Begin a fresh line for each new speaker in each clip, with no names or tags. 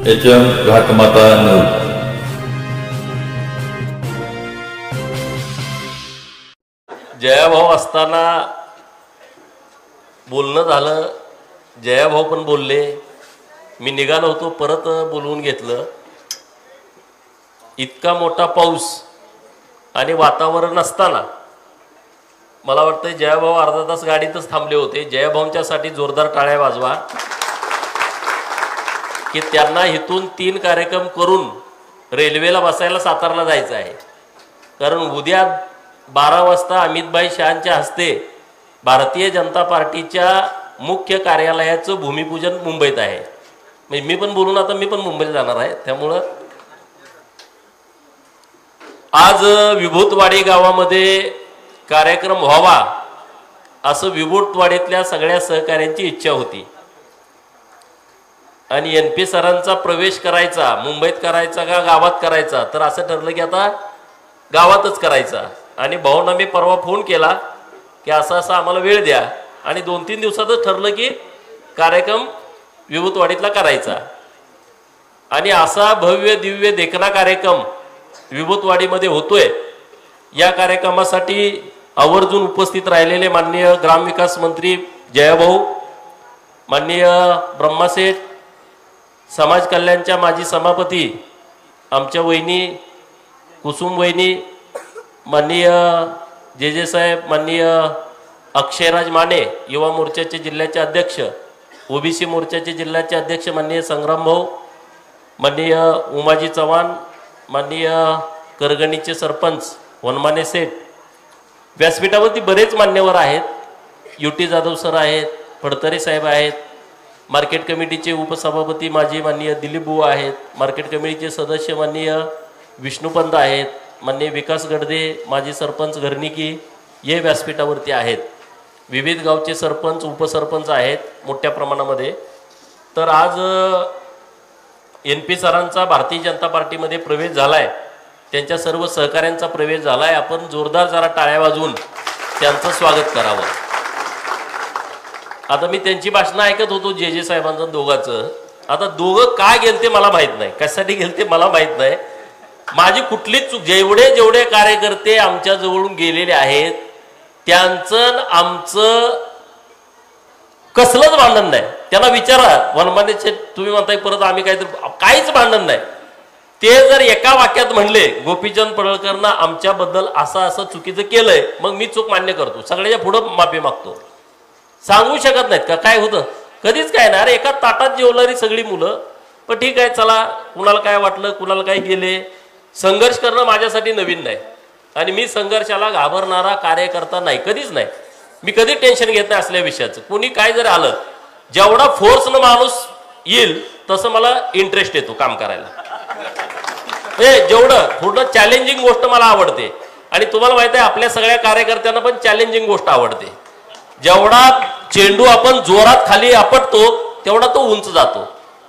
HM घाटमाता news.
Jayabhau असताना बोलणं झालं, जयाभाऊ पण बोलले, मी निघालो होतो, परत बोलवून घेतलं। इतका मोठा पाऊस आणि वातावरण असताना मला वाटतं जयाभाऊ अर्धा तास गाडीतच थांबले होते। जयाभाऊंच्यासाठी जोरदार टाळ्या वाजवा की त्यांना इथून 3 कार्यक्रम करून रेल्वेला बसायला सातारला जायचं आहे। कारण उद्या 12 वाजता अमितभाई शहांच्या हस्ते भारतीय जनता पार्टीच्या मुख्य कार्यालयाचं भूमिपूजन मुंबईत आहे। म्हणजे मी पण बोलून आता मी पण मुंबईला जाणार आहे। त्यामुळं आज विभूतवाडी गावामध्ये कार्यक्रम व्हावा असं विभूतवाडीतल्या सगळ्या सहकाऱ्यांची इच्छा होती आणि NP सरांचा प्रवेश करायचा मुंबईत करायचा का गावात करायचा, तर असं ठरलं की आता गावातच करायचा। आणि भाऊंना मी परवा फोन केला की असं असं आम्हाला वेळ द्या, आणि 2-3 दिवसातच ठरलं की कार्यक्रम विभूतवाडीतला करायचा। आणि असा भव्य दिव्य देखणा कार्यक्रम विभूतवाडीमध्ये होतोय। या कार्यक्रमासाठी आवर्जून उपस्थित राहिलेले माननीय ग्रामविकास मंत्री जयाभाऊ, माननीय ब्रह्मासेठ, समाज कल्याणच्या माजी सभापती आमच्या वहिनी कुसुम वहिनी, माननीय जे साहेब, माननीय अक्षयराज माने, युवा मोर्चाचे जिल्ह्याचे अध्यक्ष, OBC मोर्चाचे जिल्ह्याचे अध्यक्ष माननीय संग्राम भाऊ, माननीय उमाजी चव्हाण, माननीय करगणीचे सरपंच वनमाने सेठ, व्यासपीठावरती बरेच मान्यवर आहेत। UT जाधव सर आहेत, फडतरे साहेब आहेत, मार्केट कमिटीचे उपसभापती माजी माननीय दिलीप बुवा आहेत, मार्केट कमिटीचे सदस्य माननीय विष्णुपंत आहेत, माननीय विकास गडदे माजी सरपंच घरनिकी हे व्यासपीठावरती आहेत। विविध गावचे सरपंच उपसरपंच आहेत मोठ्या प्रमाणामध्ये। तर आज NP सरांचा भारतीय जनता पार्टीमध्ये प्रवेश झालाय, त्यांच्या सर्व सहकाऱ्यांचा प्रवेश झालाय। आपण जोरदार जरा टाळ्या वाजवून त्यांचं स्वागत करावं। आता मी त्यांची भाषणं ऐकत होतो जे साहेबांचं दोघांचं। आता दोघं काय गेलते मला माहित नाही, कशासाठी गेलते मला माहित नाही। माझी कुठलीच चूक, जेवढे कार्यकर्ते आमच्या जवळून गेलेले आहेत त्यांचं आमचं कसलंच भांडण नाही। त्यांना विचारा, वनमानेचे तुम्ही म्हणताय परत आम्ही काहीच भांडण नाही। ते जर एका वाक्यात म्हणले गोपीचंद पडळकरनं आमच्याबद्दल असं चुकीचं केलंय, मग मी चूक मान्य करतो, सगळ्याच्या पुढं माफी मागतो। सांगू शकत नाहीत का काय होतं? कधीच काय नाही। अरे एका ताटात जेवणारी सगळी मुलं, पण ठीक आहे चला, कुणाला काय वाटलं, कुणाला काय गेले, संघर्ष करणं माझ्यासाठी नवीन नाही आणि मी संघर्षाला घाबरणारा कार्यकर्ता नाही, कधीच नाही। मी कधी टेन्शन घेत नाही असल्या विषयाचं। कोणी काय जर आलं, जेवढा फोर्सनं माणूस येईल तसं मला इंटरेस्ट येतो काम करायला। जेवढं थोडं चॅलेंजिंग गोष्ट मला आवडते, आणि तुम्हाला माहिती आहे आपल्या सगळ्या कार्यकर्त्यांना पण चॅलेंजिंग गोष्ट आवडते। जेवढा चेंडू आपण जोरात खाली आपटतो तेवढा तो उंच जातो।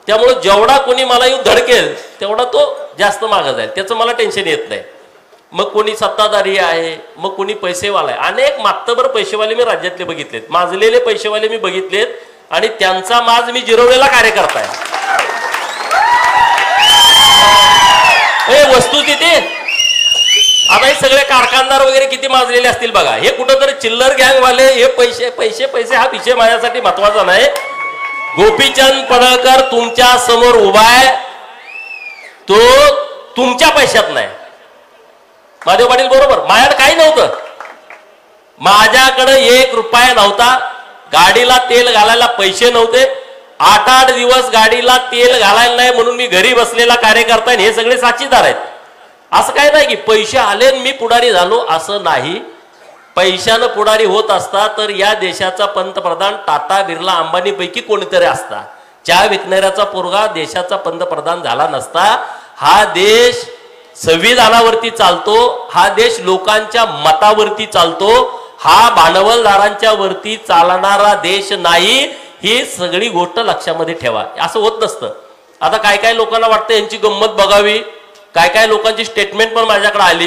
त्यामुळे जेवढा कोणी मला येऊन धडकेल तेवढा तो जास्त मागे जाईल, त्याचं मला टेन्शन येत नाही। मग कोणी सत्ताधारी आहे, मग कोणी पैसेवाला आहे। अनेक मातबर पैसेवाले मी राज्यातले बघितलेत, माजलेले पैसेवाले मी बघितलेत, आणि त्यांचा माज मी जिरवलेला कार्यकर्ता आहे। वस्तुस्थिती आता हे सगळे कारखानदार वगैरे किती माजलेले असतील बघा। हे कुठंतरी चिल्लर गँगवाले, हे पैसे पैसे पैसे हा विषय माझ्यासाठी महत्वाचा नाही। गोपीचंद पडळकर तुमच्या समोर उभा आहे, तो तुमच्या पैशात नाही। महादेव पाटील बरोबर, माझ्याकडे काही नव्हतं, माझ्याकडे 1 रुपया नव्हता, गाडीला तेल घालायला पैसे नव्हते, 8 दिवस गाडीला तेल घालायला नाही म्हणून मी घरी बसलेला कार्यकर्ता, हे सगळे साक्षीदार आहेत। असं काय नाही की पैसे आले मी पुढारी झालो, असं नाही। पैशानं पुढारी होत असता तर या देशाचा पंतप्रधान टाटा बिर्ला अंबानी पैकी कोणीतरी असता। चहा विकणाऱ्याचा पोरगा देशाचा पंतप्रधान झाला नसता। हा देश संविधानावरती चालतो, हा देश लोकांच्या मतावरती चालतो, हा भांडवलदारांच्या वरती चालणारा देश नाही। ही सगळी गोष्ट लक्षामध्ये ठेवा, असं होत नसतं। आता काय काय लोकांना वाटतं यांची गंमत बघावी, काय काय लोकांची स्टेटमेंट पण माझ्याकडे आली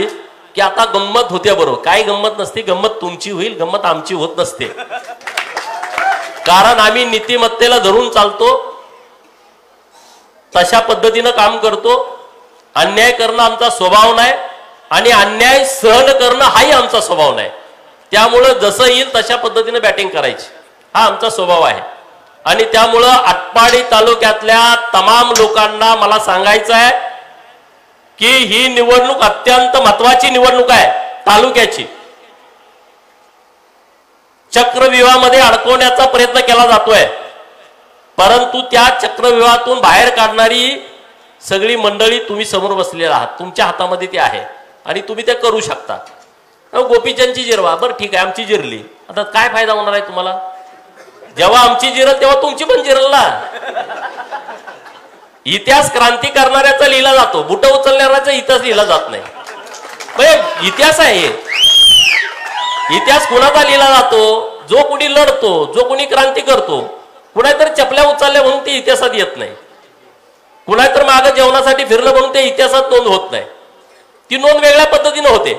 की आता गंमत होते। बरोबर, काही गंमत नसते, गंमत तुमची होईल, गंमत आमची होत नसते। कारण आम्ही नीतिमत्तेला धरून चालतो। तशा पद्धतीनं काम करतो. अन्याय करणं आमचा स्वभाव नाही आणि अन्याय सहन करणं हाही आमचा स्वभाव नाही. त्यामुळं जसं येईल तशा पद्धतीनं बॅटिंग करायची हा आमचा स्वभाव आहे. आणि त्यामुळं आटपाडी तालुक्यातल्या तमाम लोकांना मला सांगायचं आहे की ही निवडणूक अत्यंत महत्वाची निवडणूक आहे तालुक्याची. चक्रव्यूहामध्ये अडकवण्याचा प्रयत्न केला जातोय, परंतु त्या चक्रव्यूहातून बाहेर काढणारी सगळी मंडळी तुम्ही समोर बसलेला आहात. तुमच्या हातामध्ये ते आहे आणि तुम्ही ते करू शकता. गोपीचंदची जिरवा, बरं ठीक आहे आमची जिरली, आता काय फायदा होणार आहे तुम्हाला? जेव्हा आमची जिरल तेव्हा तुमची पण जिरल ना. इतिहास क्रांती करणाऱ्याचा लिहिला जातो, बुट उचलणाऱ्याचा इतिहास लिहिला जात नाही. म्हणजे इतिहास आहे. इतिहास कुणाचा लिहिला जातो? जो कुणी लढतो, जो कुणी क्रांती करतो. कुणातरी चपल्या उचलल्या म्हणून ते इतिहासात येत नाही. कुणातर मागं जेवणासाठी फिरलं म्हणून ते इतिहासात नोंद होत नाही. ती नोंद वेगळ्या पद्धतीने होते.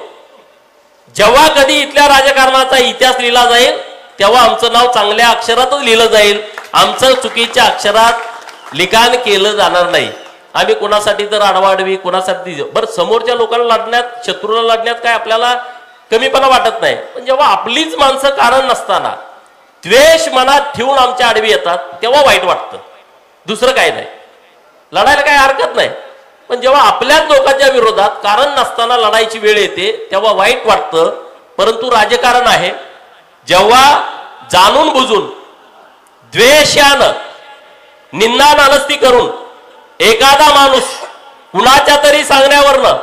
जेव्हा कधी इथल्या राजकारणाचा इतिहास लिहिला जाईल तेव्हा आमचं नाव चांगल्या अक्षरातच लिहिलं जाईल. आमचं चुकीच्या अक्षरात लिखाण केलं जाणार नाही. आम्ही कुणासाठी तर आडवाडवी कुणासाठी बरं समोरच्या लोकांना लढण्यात, शत्रूला लढण्यात काय आपल्याला कमीपणा वाटत नाही. पण जेव्हा आपलीच माणसं कारण नसताना द्वेष मनात ठेवून आमच्या आडवी येतात तेव्हा वाईट वाटतं. दुसरं काय नाही. लढायला काही हरकत नाही, पण जेव्हा आपल्याच लोकांच्या विरोधात कारण नसताना लढायची वेळ येते तेव्हा वाईट वाटतं. परंतु राजकारण आहे. जेव्हा जाणून बुजून द्वेषानं निंदा नालस्ती करून एखादा माणूस कुणाच्या तरी सांगण्यावरनं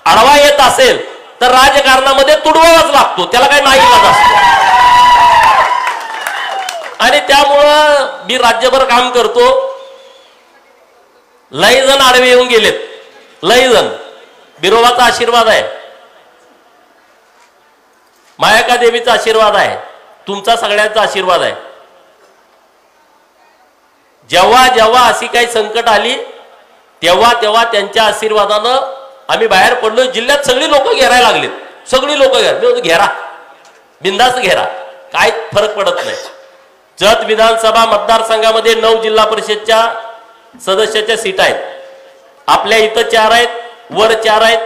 आडवा येत असेल तर राजकारणामध्ये तुडवावाच लागतो, त्याला काही नाही लागत असतो. आणि त्यामुळं मी राज्यभर काम करतो. लई जण आडवे येऊन गेलेत, लई जण. बिरोबाचा आशीर्वाद आहे, मायाका देवीचा आशीर्वाद आहे, तुमचा सगळ्यांचा आशीर्वाद आहे. जेव्हा जेव्हा अशी काही संकट आली तेव्हा तेव्हा त्यांच्या आशीर्वादानं आम्ही बाहेर पडलो. जिल्ह्यात सगळी लोक घेरायला लागलीत, सगळी लोक घेरा, बिंदास घेरा, काय फरक पडत नाही. जत विधानसभा मतदारसंघामध्ये 9 जिल्हा परिषदच्या सदस्याच्या सीट आहेत. आपल्या इथं 4 आहेत, वर 4 आहेत,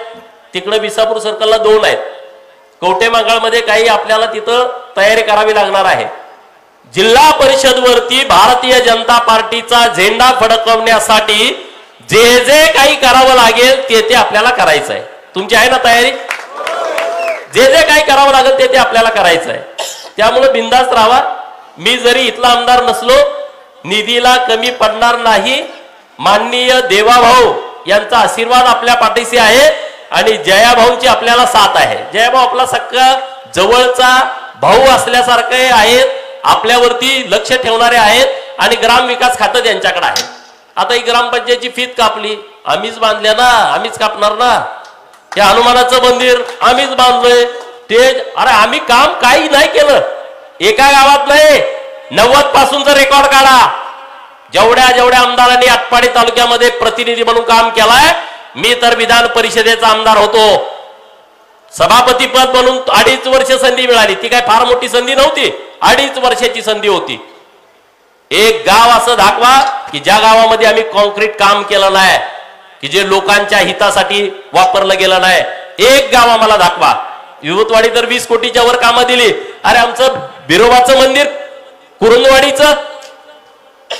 तिकडे विसापूर सर्कलला 2 आहेत. कवठेमहांकाळमध्ये काही आपल्याला तिथं तयारी करावी लागणार आहे. जिल्हा परिषद वरती भारतीय जनता पार्टीचा झेंडा फडकवण्यासाठी जे जे काही करावं लागेल ते ते आपल्याला करायचं आहे. तुमची आहे ना तयारी? जे जे काही करावं लागेल ते ते आपल्याला करायचं आहे. त्यामुळे बिंदास्त राहा. मी जरी इथला आमदार नसलो, निधीला कमी पडणार नाही. माननीय देवाभाऊ यांचा आशीर्वाद आपल्या पाठीशी आहे आणि जयाभाऊंची आपल्याला साथ आहे. जयाभाऊ आपला सगळा जवळचा भाऊ असल्यासारखे आहेत, आपल्यावरती लक्ष ठेवणारे आहेत आणि ग्रामविकास खातं त्यांच्याकडे आहे. आता ही ग्रामपंचायतची फीत कापली, आम्हीच बांधल्या ना, आम्हीच कापणार ना. हे हनुमानाचं मंदिर आम्हीच बांधलोय, ते अरे आम्ही काम काही नाही केलं. एका गावात नाही, 90 पासूनचा रेकॉर्ड काढा. जेवढ्या जेवढ्या आमदारांनी आटपाडी तालुक्यामध्ये प्रतिनिधी म्हणून काम केलाय. मी तर विधान परिषदेचा आमदार होतो, सभापती पद म्हणून 2.5 वर्ष संधी मिळाली. ती काय फार मोठी संधी नव्हती, 2.5 वर्षाची संधी होती. एक गाव असं दाखवा की ज्या गावामध्ये आम्ही कॉन्क्रीट काम केलं नाही, की जे लोकांच्या हितासाठी वापरलं गेलं नाही. एक गाव आम्हाला दाखवा. युवतवाडी तर 20 कोटीच्या वर कामं दिली. अरे आमचं बिरोबाचं मंदिर कुरुंदवाडीचं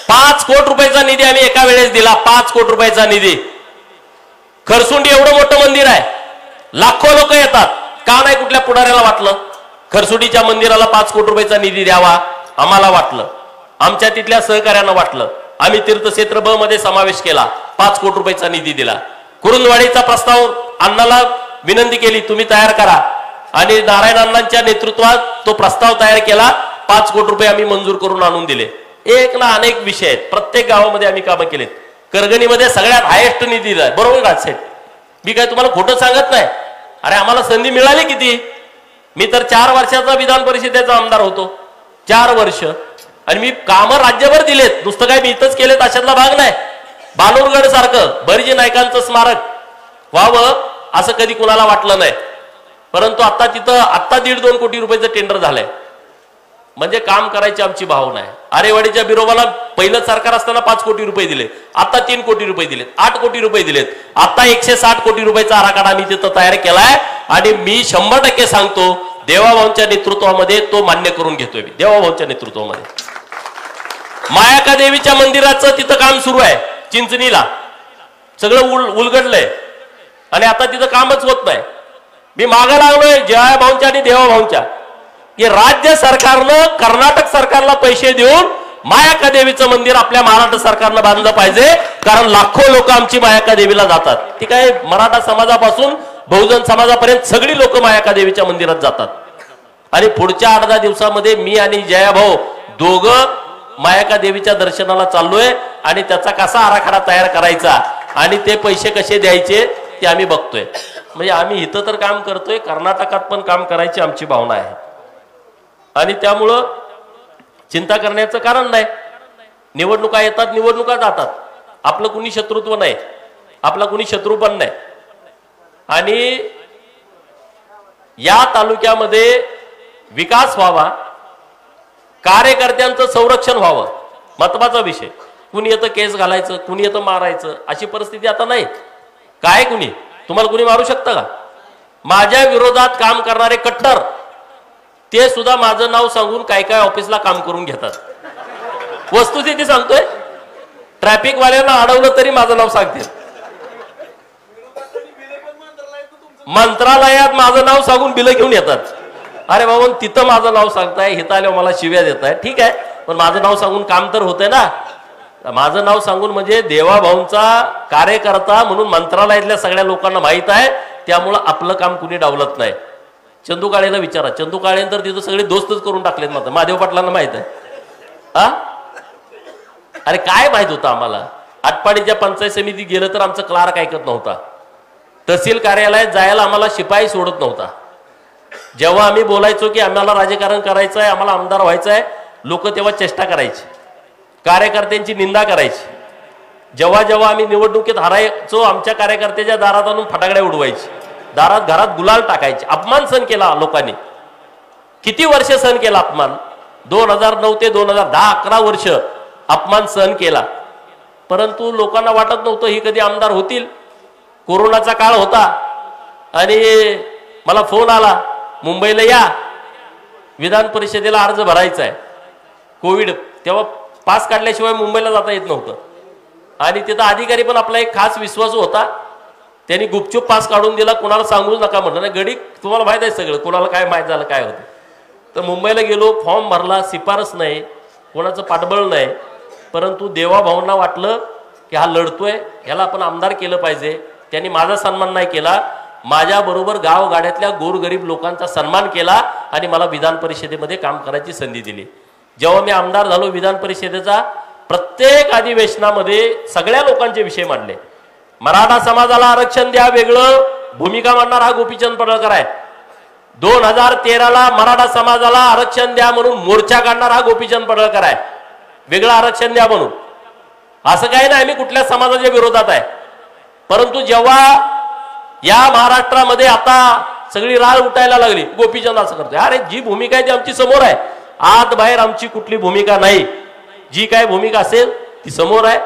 5 कोटी रुपयाचा निधी आम्ही एका वेळेस दिला. 5 कोटी रुपयाचा निधी. खरसुंडी एवढं मोठं मंदिर आहे, लाखो लोक येतात. का नाही कुठल्या पुढाऱ्याला वाटलं खरसुंडीच्या मंदिराला 5 कोटी रुपयाचा निधी द्यावा? आम्हाला वाटलं, आमच्या तिथल्या सहकार्यांना वाटलं. आम्ही तीर्थक्षेत्र ब मध्ये समावेश केला, 5 कोटी रुपयाचा निधी दिला. कुरुंदवाडीचा प्रस्ताव अण्णाला विनंती केली, तुम्ही तयार करा, आणि नारायण अण्णांच्या नेतृत्वात तो प्रस्ताव तयार केला. 5 कोटी रुपये आम्ही मंजूर करून आणून दिले. एक ना अनेक विषय आहेत, प्रत्येक गावामध्ये आम्ही कामं केलेत. करगणीमध्ये सगळ्यात हायेस्ट निधी दिलाय, बरोबर राजसेठ? मी काय तुम्हाला खोटं सांगत नाही. अरे आम्हाला संधी मिळाली किती? मी तर 4 वर्षाचा विधान परिषदेचा आमदार होतो, 4 वर्ष, आणि मी कामं राज्यभर दिलेत. नुसतं काय मी इथंच केलेत अशातला भाग नाही. बालुरगड सारखं बर्जी नायकांचं स्मारक व्हावं असं कधी कुणाला वाटलं नाही. परंतु आता तिथं 1.5-2 कोटी रुपयाचं टेंडर झालंय. म्हणजे काम करायची आमची भावना आहे. आरेवाडीच्या बिरोबाला पहिलं सरकार असताना 5 कोटी रुपये दिले, आता 3 कोटी रुपये दिलेत, 8 कोटी रुपये दिलेत, आता 160 कोटी रुपयाचा आराखडा आम्ही तिथं तयार केलाय. आणि मी 100% सांगतो देवाभाऊंच्या नेतृत्वामध्ये तो मान्य करून घेतोय. मी देवाभाऊंच्या नेतृत्वामध्ये मायाका देवीच्या मंदिराचं तिथं काम सुरू आहे. चिंचणीला सगळं उलगडलंय आणि आता तिथं कामच होत नाही. मी मागं लागलोय जयाभाऊंच्या आणि देवाभाऊंच्या की राज्य सरकारनं कर्नाटक सरकारला पैसे देऊन मायाका देवीचं मंदिर आपल्या महाराष्ट्र सरकारनं बांधलं पाहिजे. कारण लाखो लोक आमची मायाका देवीला जातात. ती काय मराठा समाजापासून बहुजन समाजापर्यंत सगळी लोक मायाका देवीच्या मंदिरात जातात. आणि पुढच्या 8-10 दिवसामध्ये मी आणि जयाभाऊ दोघं मायाका देवीच्या दर्शनाला चाललोय आणि त्याचा कसा आराखडा तयार करायचा आणि ते पैसे कसे द्यायचे ते आम्ही बघतोय. म्हणजे आम्ही इथं तर काम करतोय, कर्नाटकात पण काम करायची आमची भावना आहे. आणि त्यामुळं चिंता करण्याचं कारण नाही. निवडणुका येतात, निवडणुका जातात. आपलं कुणी शत्रुत्व नाही, आपला कुणी शत्रू पण नाही. आणि या तालुक्यामध्ये विकास व्हावा, कार्यकर्त्यांचं संरक्षण व्हावं, महत्वाचा विषय. कुणी येतं केस घालायचं, कुणी येतं मारायचं, अशी परिस्थिती आता नाही. काय कुणी तुम्हाला कुणी मारू शकतं का? माझ्या विरोधात काम करणारे कट्टर ते सुद्धा माझं नाव सांगून काय काय ऑफिसला काम करून घेतात. वस्तुस्थिती सांगतोय. ट्रॅफिक वाल्यांना अडवलं तरी माझं नाव सांगतील. मंत्रालयात माझं नाव सांगून बिलं घेऊन येतात. अरे बाबा तिथं माझं नाव सांगताय, हिथं आल्यावर मला शिव्या देत आहे. ठीक आहे, पण माझं नाव सांगून काम तर होतंय ना. माझं नाव सांगून म्हणजे देवाभाऊंचा कार्यकर्ता म्हणून मंत्रालयातल्या सगळ्या लोकांना माहित आहे. त्यामुळं आपलं काम कुणी डावलत नाही. चंदू काळेला विचारा, चंदू काळे तर तिथं सगळे दोस्तच करून टाकलेत. मात्र महादेव पाटलांना माहित आहे. हा अरे काय माहित होतं आम्हाला? आटपाडीच्या पंचायत समिती गेलं तर आमचं क्लार्क ऐकत नव्हता. तहसील कार्यालयात जायला आम्हाला शिपाई सोडत नव्हता. जेव्हा आम्ही बोलायचो की आम्हाला राजकारण करायचं आहे, आम्हाला आमदार व्हायचं आहे, लोक तेव्हा चेष्टा करायची, कार्यकर्त्यांची निंदा करायची. जेव्हा जेव्हा आम्ही निवडणुकीत हारायचो आमच्या कार्यकर्त्याच्या दारात आणून फटाकड्या उडवायची, दारात घरात गुलाल टाकायचे. अपमान सहन केला लोकांनी. किती वर्ष सहन केला अपमान? 2009 ते 2010 11 वर्ष अपमान सहन केला. परंतु लोकांना वाटत नव्हतं ही कधी आमदार होतील. कोरोनाचा काळ होता आणि मला फोन आला, मुंबईला या, विधान परिषदेला अर्ज भरायचा आहे. कोविड तेव्हा पास काढल्याशिवाय मुंबईला जाता येत नव्हतं. आणि तिथं अधिकारी पण आपला एक खास विश्वास होता. त्यांनी गुपचूप पास काढून दिला, कोणाला सांगूच नका म्हटलं. नाही गडी तुम्हाला माहित आहे सगळं, कोणाला काय माहित झालं काय होतं. तर मुंबईला गेलो, फॉर्म भरला, शिफारस नाही, कोणाचं पाठबळ नाही. परंतु देवाभाऊंना वाटलं की हा लढतोय, ह्याला आपण आमदार केलं पाहिजे. त्यांनी माझा सन्मान नाही केला, माझ्याबरोबर गावगाड्यातल्या गोरगरीब लोकांचा सन्मान केला आणि मला विधान परिषदेमध्ये काम करायची संधी दिली. जेव्हा मी आमदार झालो विधान परिषदेचा, प्रत्येक अधिवेशनामध्ये सगळ्या लोकांचे विषय मांडले. मराठा समाजाला आरक्षण द्या वेगळं भूमिका मांडणार हा गोपीचंद पडळकर आहे. 2013ला मराठा समाजाला आरक्षण द्या म्हणून मोर्चा काढणार हा गोपीचंद पडळकर आहे. वेगळं आरक्षण द्या म्हणून. असं काही नाही आम्ही कुठल्या समाजाच्या विरोधात आहे. परंतु जेव्हा या महाराष्ट्रामध्ये आता सगळी राळ उठायला लागली, गोपीचंद असं करतोय. अरे जी भूमिका आहे ती आमची समोर आहे. आत बाहेर आमची कुठली भूमिका नाही. जी काय भूमिका असेल ती समोर आहे.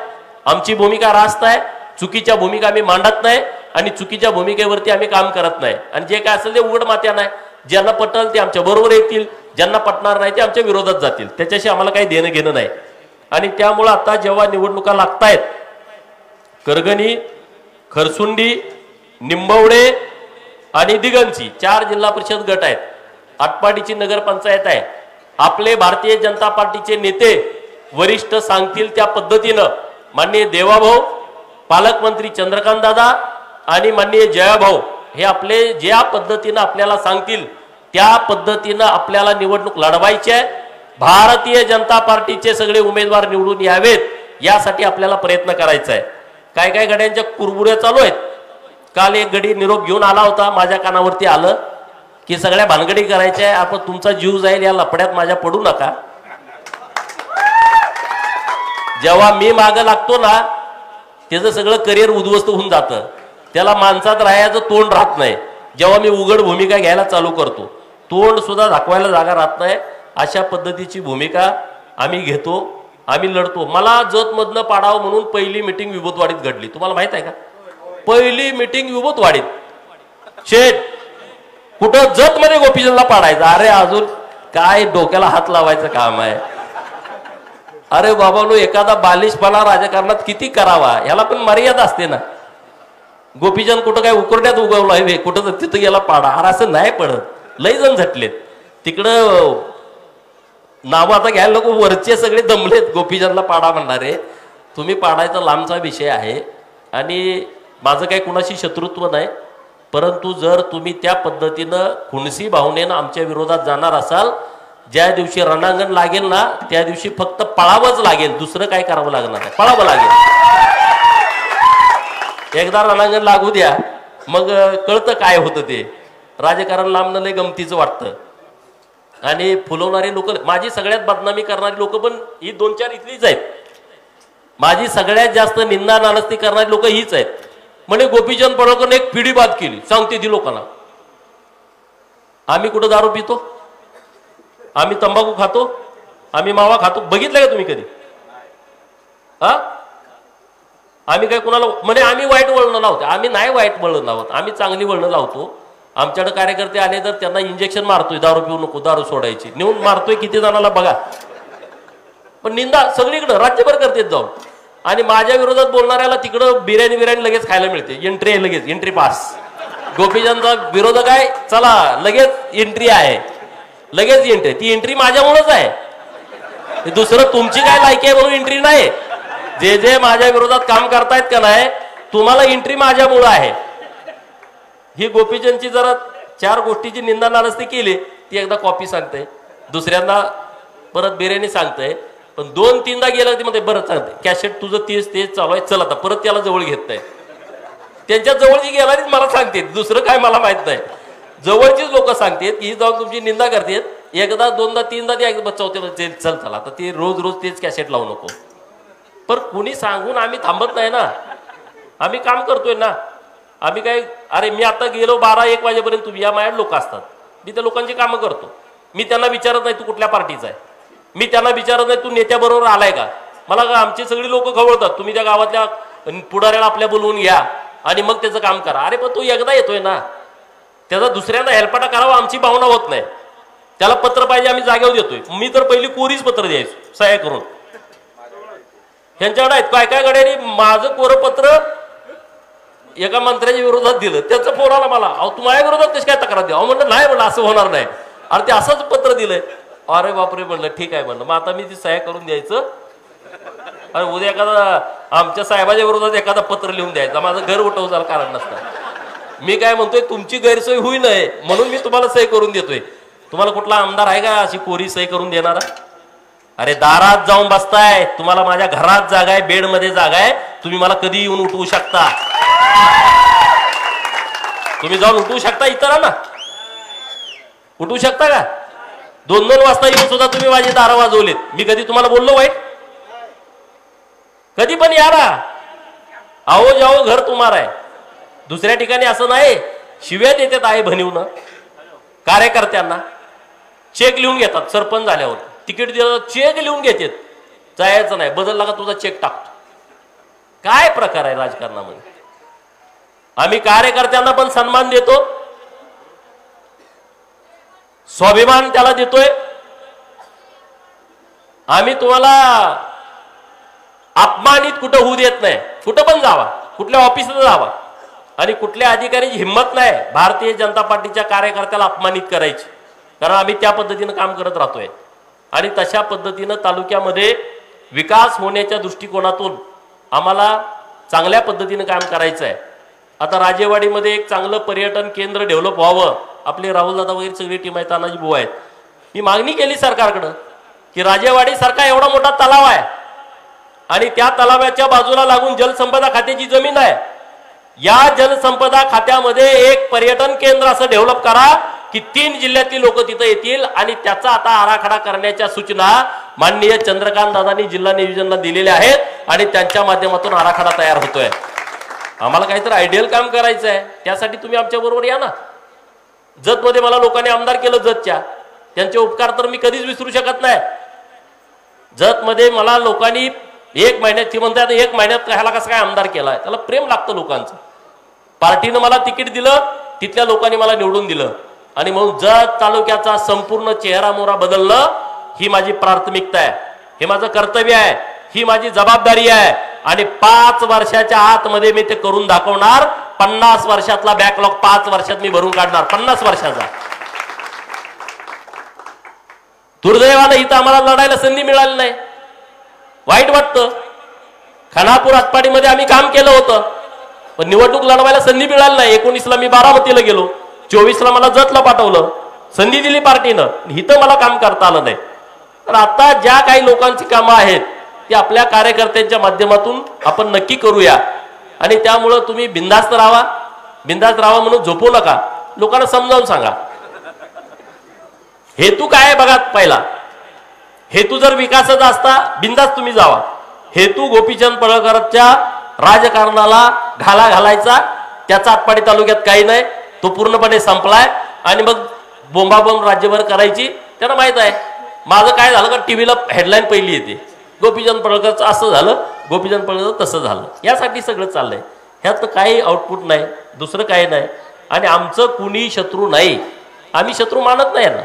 आमची भूमिका रास्त आहे. चुकीच्या भूमिका आम्ही मांडत नाही आणि चुकीच्या भूमिकेवरती आम्ही काम करत नाही. आणि जे काय असेल ते उघड मात्या नाही. ज्यांना पटल ते आमच्या बरोबर येतील, ज्यांना पटणार नाही ते आमच्या विरोधात जातील. त्याच्याशी आम्हाला काही देणं घेणं नाही. आणि त्यामुळं आता जेव्हा निवडणुका लागतायत, करगणी, खरसुंडी, निंबवडे आणि दिगंची 4 जिल्हा परिषद गट आहेत. आटपाडीची नगरपंचायत आहे. आपले भारतीय जनता पार्टीचे नेते वरिष्ठ सांगतील त्या पद्धतीनं माननीय देवाभाऊ, पालकमंत्री चंद्रकांत दादा आणि माननीय जयाभाऊ हे आपले ज्या पद्धतीनं आपल्याला सांगतील त्या पद्धतीनं आपल्याला निवडणूक लढवायची आहे. भारतीय जनता पार्टीचे सगळे उमेदवार निवडून यावेत यासाठी आपल्याला प्रयत्न करायचा आहे. काय काय गड्यांच्या कुरबुऱ्या चालू आहेत. काल एक गडी निरोप घेऊन आला होता, माझ्या कानावरती आलं की सगळ्या भानगडी करायच्या आहे, आपण तुमचा जीव जाईल या लपड्यात माझ्या पडू नका. जेव्हा मी मागं लागतो ना त्याचं सगळं करिअर उद्ध्वस्त होऊन जातं. त्याला माणसात राहायचं तोंड राहत नाही. जेव्हा मी उघड भूमिका घ्यायला चालू करतो तोंड सुद्धा दाखवायला जागा राहत नाही. अशा पद्धतीची भूमिका आम्ही घेतो, आम्ही लढतो. मला जतमधनं पाडावं म्हणून पहिली मिटिंग विभूतवाडीत घडली. तुम्हाला माहित आहे का? पहिली मिटिंग विभूतवाडीत. शेठ कुठं जतमध्ये गोपीचंदला पाडायचं? अरे अजून काय डोक्याला हात लावायचं काम आहे? अरे बाबांनो, एखादा बालिशपणा राजकारणात किती करावा, ह्याला पण मर्यादा असते ना. गोपीचंद कुठं काय उकरड्यात उगवलं आहे, कुठं तिथं गेला पाडा, अरे असं नाही पडत. लय जण झटलेत तिकडं. नाव आता घ्यायला नको, वरचे सगळे दमलेत गोपीचंदला पाडा म्हणणारे. तुम्ही पाडायचा लांबचा विषय आहे आणि माझं काही कुणाशी शत्रुत्व नाही, परंतु जर तुम्ही त्या पद्धतीनं खुणसी भावनेनं आमच्या विरोधात जाणार असाल, ज्या दिवशी रणांगण लागेल ना त्या दिवशी फक्त पळावंच लागेल, दुसरं काय करावं लागणार नाही, पळावं लागेल. एकदा रणांगण लागू द्या, मग कळतं काय होतं ते. राजकारण लांबणं लय गमतीचं वाटतं. आणि फुलवणारी लोक, माझी सगळ्यात बदनामी करणारी लोक पण ही 2-4 इथलीच आहेत. माझी सगळ्यात जास्त निंदा नालस्ती करणारी लोक हीच आहेत. म्हणे गोपीचंद पडळकरने एक पिढी बाद केली, सांगते ती लोकांना. आम्ही कुठं दारू पितो? आम्ही तंबाखू खातो? आम्ही मावा खातो? बघितलं का तुम्ही कधी? आम्ही काय कुणाला म्हणे आम्ही वाईट वळण लावतो? आम्ही नाही वाईट वळण लावत, आम्ही चांगली वळण लावतो. आमच्याकडे कार्यकर्ते आले तर त्यांना इंजेक्शन मारतोय, दारू पिऊ नको, दारू सोडायची, नेऊन मारतोय किती जणांना बघा. पण निंदा सगळीकडे राज्यभर करतेच जाऊन. आणि माझ्या विरोधात बोलणाऱ्याला तिकडं बिर्याणी लगेच खायला मिळते, एंट्री आहे लगेच, एंट्री पास. गोपीचंदचा विरोधक आहे, चला लगेच एंट्री आहे, लगेच एंट्री. ती एंट्री माझ्यामुळेच आहे, दुसरं तुमची काय लायकी आहे म्हणून एंट्री नाही. जे जे माझ्या विरोधात काम करतायत का नाही, तुम्हाला एंट्री माझ्यामुळं आहे. ही गोपीचंदची जरा 4 गोष्टीची निंदा नालस्ती केली, ती एकदा कॉपी सांगते, दुसऱ्यांदा परत बिर्याणी सांगते, पण 2-3दा गेलं ती मध्ये बरं सांगते कॅसेट तुझं तेच चालू आहे, चल आता. परत त्याला जवळ घेत नाही. त्यांच्या जवळची गेल्यानेच मला सांगते, दुसरं काय मला माहित नाही. जवळचीच लोक सांगतात की जाऊन तुमची निंदा करतात. एकदा 2दा 3दा ते एकदा चौथ्या चल चला आता ते रोज तेच कॅसेट लावू नको. पण कुणी सांगून आम्ही थांबत नाही ना, आम्ही काम करतोय ना. आम्ही काय, अरे मी आता गेलो 12-1 वाजेपर्यंत, तुम्ही या माझ्या लोक असतात, मी त्या लोकांची कामं करतो. मी त्यांना विचारत नाही तू कुठल्या पार्टीचा आहे, मी त्यांना विचारत नाही तू नेत्याबरोबर आलाय का. मला आमची सगळी लोक खवळतात, तुम्ही त्या गावातल्या पुढाऱ्याला आपल्या बोलवून घ्या आणि मग त्याचं काम करा. अरे पण तो एकदा येतोय ना, त्याचा दुसऱ्यांदा हेलपाटा करावा आमची भावना होत नाही. त्याला पत्र पाहिजे, आम्ही जागेवर देतोय. मी तर पहिली कोरीच पत्र द्यायचो सह्या करून. ह्यांच्याकडे आहेत काय काय गड्यांनी माझं कोरं पत्र एका मंत्र्याच्या विरोधात दिलं, त्याचं फोन आला मला, अहो तू माझ्या विरोधात कशी काय तक्रार द्या? अहो म्हणलं नाही, म्हणलं असं होणार नाही. अरे ते असंच पत्र दिलंय. अरे बापरे म्हणलं, ठीक आहे म्हणलं, मग आता मी ती सह्या करून द्यायचं. अरे उद्या एखादा आमच्या साहेबाच्या विरोधात एखादा पत्र लिहून द्यायचा, माझं घर उठवणार कारण नसतं. मी काय म्हणतोय, तुमची गैरसोय होई नये म्हणून मी तुम्हाला सही करून देतोय. तुम्हाला कुठला आमदार आहे का अशी सही करून देणारा? अरे दारात जाऊन बसताय, तुम्हाला माझ्या घरात जागा आहे, बेडमध्ये जागा आहे, तुम्ही मला कधी येऊन उठवू शकता. तुम्ही जाऊन उठवू शकता इतरांना, उठवू शकता का? 2-2 वाजता येऊन सुद्धा तुम्ही माझी दारं वाजवलीत. मी कधी तुम्हाला बोललो वाईट? कधी पण या ना, आओ जाओ घर तुम्हारा आहे. दुसऱ्या ठिकाणी असं नाही, शिव्या देतात आहे भनिवनं कार्यकर्त्यांना. चेक लिहून घेतात सरपंच झाल्यावर, तिकीट देतात, चेक लिहून घेतात. जायचं नाही, बदलला का तुझा चेक टाकतो. काय प्रकार आहे राजकारणामध्ये? आम्ही कार्यकर्त्यांना पण सन्मान देतो, स्वाभिमान त्याला देतोय. आम्ही तुम्हाला अपमानित कुठं होऊ देत नाही. कुठं पण जावा, कुठल्या ऑफिसला जावा, आणि कुठल्या अधिकाऱ्याची हिंमत नाही भारतीय जनता पार्टीच्या कार्यकर्त्याला अपमानित करायची, कारण आम्ही त्या पद्धतीनं काम करत राहतोय. आणि तशा पद्धतीनं तालुक्यामध्ये विकास होण्याच्या दृष्टिकोनातून आम्हाला चांगल्या पद्धतीनं काम करायचं आहे. आता राजेवाडीमध्ये एक चांगलं पर्यटन केंद्र डेव्हलप व्हावं. आपले राहुलदादा वगैरे सगळी टीम आहे, तानाजी बुवा आहेत. मी मागणी केली सरकारकडं की राजेवाडी सारखा एवढा मोठा तलाव आहे आणि त्या तलावाच्या बाजूला लागून जलसंपदा खात्याची जमीन आहे. या जलसंपदा खात्यामध्ये एक पर्यटन केंद्र असं डेव्हलप करा की 3 जिल्ह्यातली लोक तिथं येतील. आणि त्याचा आता आराखडा करण्याच्या सूचना माननीय चंद्रकांत दादांनी जिल्हा नियोजनला दिलेल्या आहेत आणि त्यांच्या माध्यमातून आराखडा तयार होतोय. आम्हाला काहीतरी आयडियल काम करायचं आहे, त्यासाठी तुम्ही आमच्या बरोबर या ना. जतमध्ये मला लोकांनी आमदार केलं जतच्या, त्यांचे उपकार तर मी कधीच विसरू शकत नाही. जतमध्ये मला लोकांनी 1 महिन्यात, ती म्हणतात 1 महिन्यात ह्याला कसं काय आमदार केलाय, त्याला प्रेम लागतं लोकांचं. पार्टीनं मला तिकीट दिलं, तिथल्या लोकांनी मला निवडून दिलं आणि म्हणून जत तालुक्याचा संपूर्ण चेहरा मोहरा बदलणं ही माझी प्राथमिकता आहे, हे माझं कर्तव्य आहे, ही माझी जबाबदारी आहे आणि 5 वर्षाच्या आतमध्ये मी ते करून दाखवणार. 50 वर्षातला बॅकलॉग 5 वर्षात मी भरून काढणार, 50 वर्षाचा. दुर्दैवानं इथं आम्हाला लढायला संधी मिळाली नाही, वाईट वाटतं. खानापूर आटपाडीमध्ये आम्ही काम केलं होतं, पण निवडणूक लढवायला संधी मिळाली नाही. 19ला मी बारामतीला गेलो, 24ला मला जतला पाठवलं, संधी दिली पार्टीनं, इथं मला काम करता आलं नाही. तर आता ज्या काही लोकांची कामं आहेत ती आपल्या कार्यकर्त्यांच्या माध्यमातून आपण नक्की करूया आणि त्यामुळं तुम्ही बिनधास्त राहा, बिनधास्त राहा म्हणून झोपू नका. लोकांना समजावून सांगा हेतू काय आहे बघा. पहिला हेतू जर विकासाचा असता बिनधास्त तुम्ही जावा. हेतू गोपीचंद पडळकरच्या राजकारणाला घाला घालायचा, त्याचा आटपाडी तालुक्यात काही नाही, तो पूर्णपणे संपलाय आणि मग बोंबाबोंब राज्यभर करायची. त्यांना माहित आहे माझं काय झालं का, टीव्हीला हेडलाईन पहिली येते, गोपीचंद पडळकरचं असं झालं, गोपीचंद पडळकर तसं झालं, यासाठी सगळं चाललंय. ह्यात काही आउटपुट नाही, दुसरं काही नाही. आणि आमचं कुणी शत्रू नाही, आम्ही शत्रू मानत नाही ना.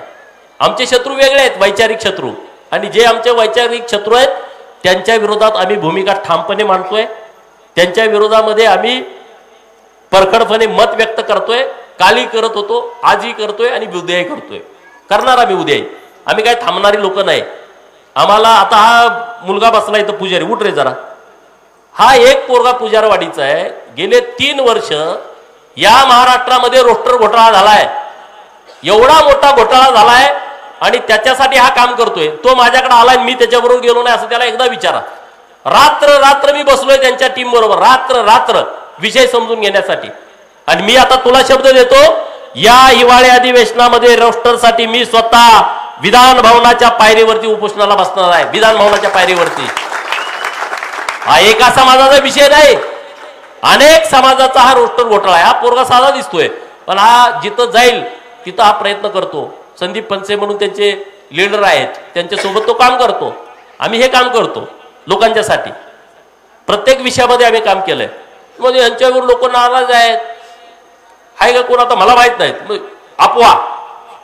आमचे शत्रू वेगळे आहेत, वैचारिक शत्रू, आणि जे आमचे वैचारिक शत्रू आहेत त्यांच्या विरोधात आम्ही भूमिका ठामपणे मांडतोय. त्यांच्या विरोधामध्ये आम्ही परखडपणे मत व्यक्त करतोय. कालही करत होतो, आजही करतोय आणि उद्याही करतोय, करणार आम्ही उद्याही. आम्ही काही थांबणारी लोक नाही. आम्हाला आता हा मुलगा बसला इथं पुजारी, उठ रे जरा, हा एक पोरगा पुजारवाडीचा आहे. गेले 3 वर्ष या महाराष्ट्रामध्ये रोस्टर घोटाळा झालाय, एवढा मोठा घोटाळा झालाय आणि त्याच्यासाठी हा काम करतोय. तो माझ्याकडे आलाय, मी त्याच्याबरोबर गेलो नाही असं त्याला एकदा विचारा. रात्र रात्र मी बसलोय त्यांच्या टीम बरोबर, रात्र रात्र विषय समजून घेण्यासाठी. आणि मी आता तुला शब्द देतो, या हिवाळी अधिवेशनामध्ये रोस्टरसाठी मी स्वतः विधान भवनाच्या पायरीवरती उपोषणाला बसणार आहे. विधान भवनाच्या पायरीवरती. हा एका समाजाचा विषय नाही, अनेक समाजाचा हा रोस्टर घोटाळा आहे. हा पोरगा साधा दिसतोय, पण हा जिथं जाईल तिथं हा प्रयत्न करतो. संदीप पंचे म्हणून त्यांचे लीडर आहेत, त्यांच्यासोबत तो काम करतो. आम्ही हे काम करतो लोकांच्यासाठी, प्रत्येक विषयामध्ये आम्ही काम केलंय. म्हणजे यांच्यावर लोक नाराज आहेत, हाय का कोण आता मला माहित नाहीत, अफवा.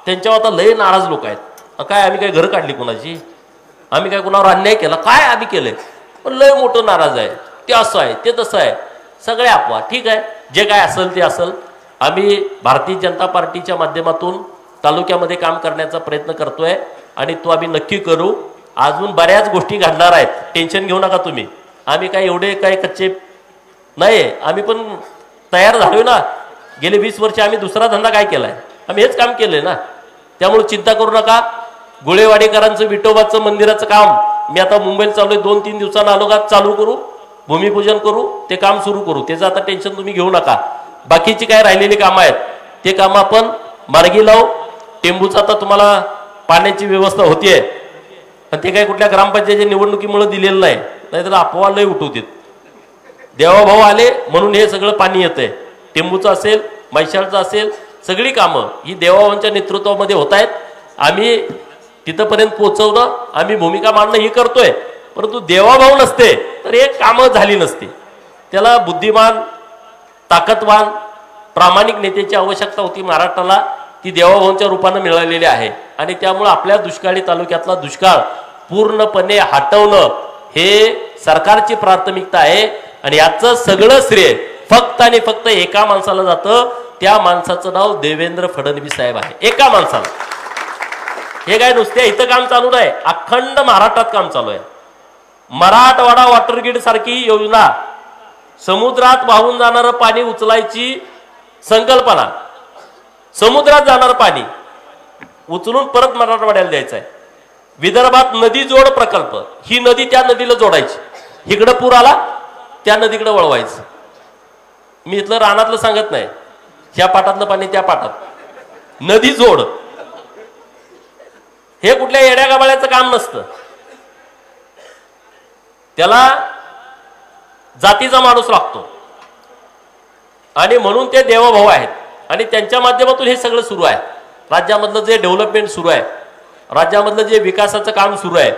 त्यांच्यावर आता लय नाराज लोक आहेत. काय आम्ही काय घर काढली कोणाची, आम्ही काय कोणावर अन्याय केला, काय आम्ही केलंय, पण लय मोठं नाराज आहे, ते असं आहे, ते तसं आहे, सगळे अफवा. ठीक आहे, जे काय असेल ते असेल. आम्ही भारतीय जनता पार्टीच्या माध्यमातून तालुक्यामध्ये काम करण्याचा प्रयत्न करतोय आणि तो आम्ही नक्की करू. अजून बऱ्याच गोष्टी घडणार आहेत, टेन्शन घेऊ नका तुम्ही. आम्ही काय एवढे काय कच्चे नाही, आम्ही पण तयार झालोय ना. गेले 20 वर्ष आम्ही दुसरा धंदा काय केलाय, आम्ही हेच काम केलंय ना. त्यामुळे चिंता करू नका. गुळेवाडीकरांचं विठोबाचं मंदिराचं काम मी आता मुंबईला चाललोय, 2-3 दिवसांना आलो का चालू करू, भूमिपूजन करू, ते काम सुरू करू. त्याचं आता टेन्शन तुम्ही घेऊ नका. बाकीची काय राहिलेली कामं आहेत ते कामं आपण मार्गी लावू. टेंबूचं आता तुम्हाला पाण्याची व्यवस्था होतीये, पण ते काय कुठल्या ग्रामपंचायतीच्या निवडणुकीमुळे दिलेलं नाही, नाहीतर अफवा लय उठवतात. देवाभाऊ आले म्हणून हे सगळं पाणी येतंय. टेंबूचं असेल, मैशाळचं असेल, सगळी कामं ही देवाभाऊंच्या नेतृत्वामध्ये होत आहेत. आम्ही तिथंपर्यंत पोहोचवणं, आम्ही भूमिका मांडणं ही करतोय. परंतु देवाभाऊ नसते तर हे कामं झाली नसती. त्याला बुद्धिमान, ताकदवान, प्रामाणिक नेत्याची आवश्यकता होती महाराष्ट्राला. ती देवाभाऊंच्या रूपानं मिळालेली आहे आणि त्यामुळे आपल्या दुष्काळी तालुक्यातला दुष्काळ पूर्णपणे हटवणं हे सरकारची प्राथमिकता आहे. आणि याचं सगळं श्रेय फक्त आणि फक्त एका माणसाला जातं. त्या माणसाचं नाव देवेंद्र फडणवीस साहेब आहे. एका माणसाला. हे काय नुसते इथं काम चालू नाही, अखंड महाराष्ट्रात काम चालू आहे. मराठवाडा वॉटर ग्रीड सारखी योजना, समुद्रात वाहून जाणारं पाणी उचलायची संकल्पना, समुद्रात जाणारं पाणी उचलून परत मराठवाड्याला द्यायचं आहे. विदर्भात नदी जोड प्रकल्प, ही नदी त्या नदीला जोडायची, इकडं पूर आला त्या नदीकडे वळवायचं. मी इथलं रानातलं सांगत नाही, ह्या पाटातलं पाणी त्या पाटात, नदी जोड. हे कुठल्या येड्या गाबाळ्याचं काम नसतं. त्याला जातीचा माणूस लागतो आणि म्हणून ते देवभाऊ आहेत आणि त्यांच्या माध्यमातून हे सगळं सुरू आहे. राज्यामधलं जे डेव्हलपमेंट सुरू आहे राज्यामधलं जे विकासाचं काम सुरू आहे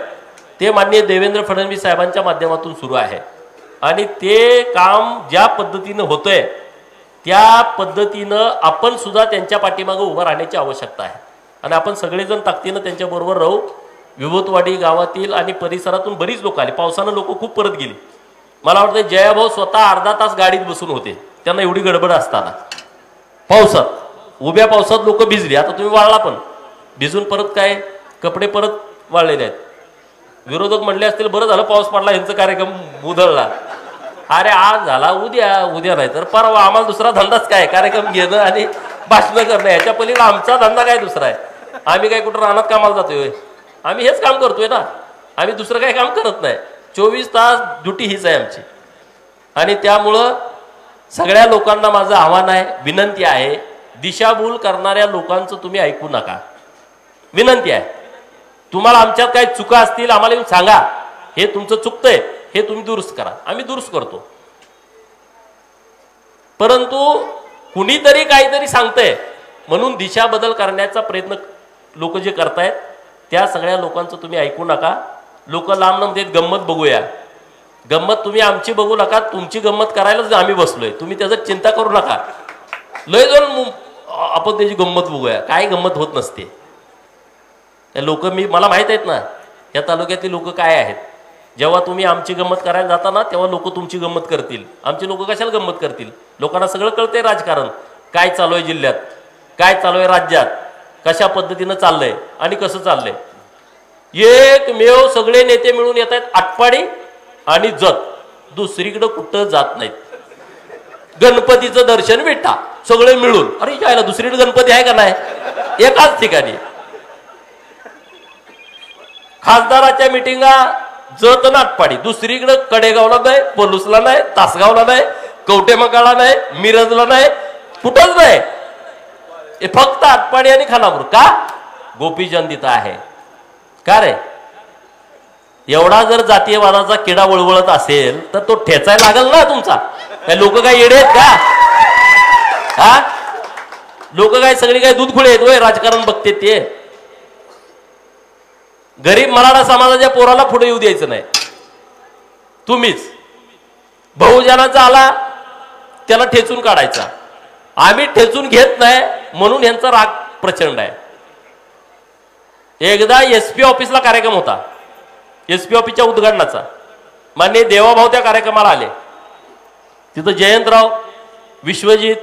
ते माननीय देवेंद्र फडणवीस साहेबांच्या माध्यमातून सुरू आहे आणि ते काम ज्या पद्धतीनं होतंय त्या पद्धतीनं आपण सुद्धा त्यांच्या पाठीमागे उभं राहण्याची आवश्यकता आहे आणि आपण सगळेजण ताकदीनं त्यांच्याबरोबर राहू. विभूतवाडी गावातील आणि परिसरातून बरीच लोक आली. पावसानं लोक खूप परत गेली. मला वाटतं जयाभाऊ स्वतः अर्धा तास गाडीत बसून होते, त्यांना एवढी गडबड असताना पावसात उभ्या पावसात लोक भिजली. आता तुम्ही वाळला पण भिजून परत काय कपडे परत वाळलेले आहेत. विरोधक म्हणले असतील बरं झालं पाऊस पडला, यांचा कार्यक्रम उधळला. अरे आज झाला उद्या नाही तर परवा. आम्हाला दुसरा धंदाच काय कार्यक्रम घेणं आणि भाषण करणं, याच्या पलीकडे आमचा धंदा काय दुसरा आहे. आम्ही काय कुठं रानात कामाला जातोय, आम्ही हेच काम करतोय ना, आम्ही दुसरं काही काम करत नाही. 24 तास ड्युटी हीच आहे आमची. आणि त्यामुळं सगळ्या लोकांना माझं आव्हान आहे, विनंती आहे, दिशाभूल करणाऱ्या लोकांचं तुम्ही ऐकू नका. विनंती आहे, तुम्हाला आमच्यात काही चुका असतील आम्हाला येऊन सांगा, हे तुमचं चुकतंय हे तुम्ही दुरुस्त करा, आम्ही दुरुस्त करतो. परंतु कुणीतरी काहीतरी सांगतंय म्हणून दिशा बदल करण्याचा प्रयत्न लोक जे करतायत त्या सगळ्या लोकांचं तुम्ही ऐकू नका. लोक लांब म्हणतात गंमत बघूया. गंमत तुम्ही आमची बघू नका, तुमची गंमत करायलाच आम्ही बसलोय. तुम्ही त्याचं चिंता करू नका. लय जाऊन आपण त्याची गंमत बघूया, काय गंमत होत नसते. लोक मला माहित आहेत ना या तालुक्यातली लोक काय आहेत. जेव्हा तुम्ही आमची गंमत करायला जाता ना तेव्हा लोक तुमची गंमत करतील. आमची लोक कशाला गंमत करतील. लोकांना सगळं कळतंय राजकारण काय चालू आहे, जिल्ह्यात काय चालू आहे, राज्यात कशा पद्धतीनं चाललंय आणि कसं चाललंय. एकमेव सगळे नेते मिळून येत आहेत आटपाडी आणि जत, दुसरीकडे कुठं जात नाहीत. गणपतीचं दर्शन विठा सगळे मिळून. अरे यायला दुसरीकडे गणपती आहे का नाही, एकाच ठिकाणी. खासदाराच्या मिटिंगा जत नाटपाडी, दुसरीकडे कडेगावला नाही, पलूसला नाही, तासगावला नाही, कवटेमकाळला नाही, मिरजला नाही, कुठंच नाही. फक्त आटपाडी आणि खानापूर. का? गोपीचंद तिथं आहे. का रे? एवढा जर जातीयवादाचा किडा वळवळत असेल तर तो ठेचायला लागल ना तुमचा. काय लोक काय येडे आहेत का? हा, लोक काय सगळी काय दूध खुळे आहेत राजकारण बघते ते. गरीब मराठा समाजाच्या पोराला पुढे येऊ द्यायचं नाही तुम्हीच. बहुजनाचा आला त्याला ठेचून काढायचा. आम्ही ठेचून घेत नाही म्हणून यांचा राग प्रचंड आहे. एकदा एसपी ऑफिसला कार्यक्रम होता, एसपी ऑफिसच्या उद्घाटनाचा. माननीय देवाभाऊ त्या कार्यक्रमाला आले. तिथं जयंतराव, विश्वजित,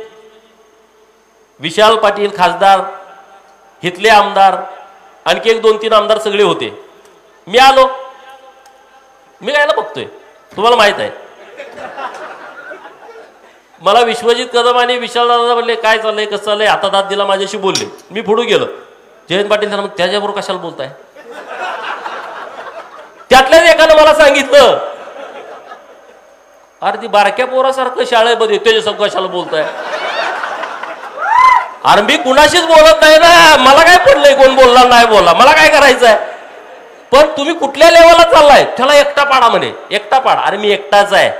विशाल पाटील खासदार, इथले आमदार, आणखी 1-2-3 आमदार सगळे होते. मी आलो. मी कायला बघतोय तुम्हाला माहित आहे. मला विश्वजित कदम आणि विशाल दादा म्हणले काय चाललंय कसं चाललंय, हातात हात दिला, माझ्याशी बोलले. मी पुढे गेलो. जयंत पाटील सर त्याच्याबरोबर कशाला बोलताय. त्यातल्याच एकानं मला सांगितलं अरे ती बारक्या पोरासारखं शाळेमध्ये त्याच्यासोबत कशाला बोलताय. अरे मी कुणाशीच बोलत नाही ना, मला काय पडलंय कोण बोलला नाही बोलला, मला काय करायचंय. पण तुम्ही कुठल्या लेवलला चाललाय. त्याला एकटा पाडा म्हणे. एकटा पाडा. अरे मी एकटाच आहे.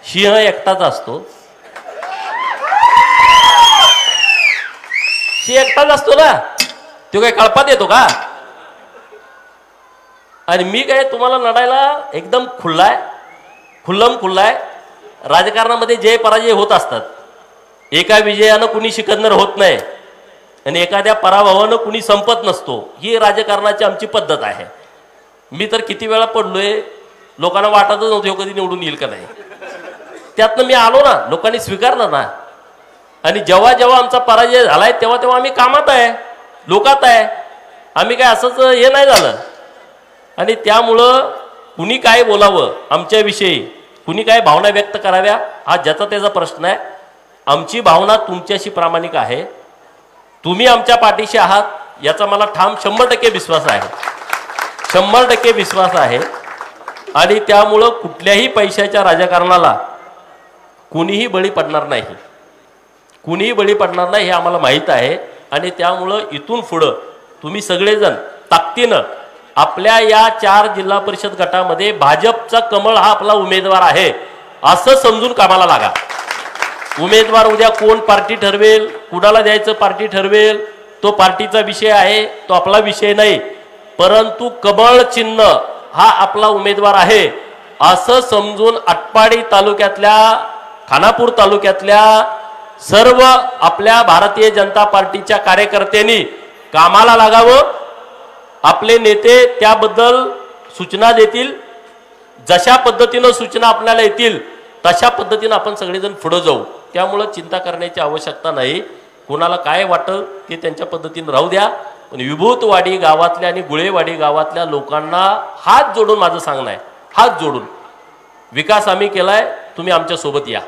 सिंह एकटाच असतो. सिंह एकटाच असतो ना, तो काय कळपात येतो का. आणि मी काय तुम्हाला लढायला एकदम खुल्लाय, खुल्लाय. राजकारणामध्ये जय पराजय होत असतात. एका विजयानं कुणी सिकंदर होत नाही आणि एखाद्या पराभवानं कुणी संपत नसतो. ही राजकारणाची आमची पद्धत आहे. मी तर किती वेळा पडलोय, लोकांना वाटतच नव्हतं कधी निवडून येईल का नाही. त्यातनं मी आलो ना, लोकांनी स्वीकारलं ना. आणि जेव्हा जेव्हा आमचा पराजय झालाय तेव्हा तेव्हा आम्ही कामात आहे, लोकात आहे. आम्ही काय असंच हे नाही झालं. आणि त्यामुळं कुणी काय बोलावं आमच्याविषयी, कुणी काय भावना व्यक्त कराव्या, हा ज्याचा त्याचा प्रश्न आहे. आमची भावना तुमच्याशी प्रामाणिक आहे. तुम्ही आमच्या पाठीशी आहात याचा मला ठाम 100% विश्वास आहे. 100% विश्वास आहे. आणि त्यामुळं कुठल्याही पैशाच्या राजकारणाला कुणीही बळी पडणार नाही. कुणीही बळी पडणार नाही हे आम्हाला माहीत आहे. आणि त्यामुळं इथून पुढं तुम्ही सगळेजण ताकदीनं आपल्या या 4 जिल्हा परिषद गटामध्ये भाजपचा कमळ हा आपला उमेदवार आहे असं समजून कामाला लागा. उमेदवार उद्या कोण पार्टी ठरवेल, कुणाला द्यायचं पार्टी ठरवेल, तो पार्टीचा विषय आहे, तो आपला विषय नाही. परंतु कमळ चिन्ह हा आपला उमेदवार आहे असं समजून आटपाडी तालुक्यातल्या खानापूर तालुक्यातल्या सर्व आपल्या भारतीय जनता पार्टीच्या कार्यकर्त्यांनी कामाला लागावं। आपले नेते त्याबद्दल सूचना देतील, जशा पद्धतीनं सूचना आपल्याला येतील तशा पद्धतीनं आपण सगळेजण पुढे जाऊ। त्यामुळे चिंता करण्याची आवश्यकता नाही। कोणाला काय वाटल ते त्यांच्या पद्धतीने राहू द्या, पण विभूतवाडी गावातल्या आणि गुळेवाडी गावातल्या लोकांना हात जोडून माझं सांगणं आहे, हात जोडून विकास आम्ही केलाय, तुम्ही आमच्या सोबत या।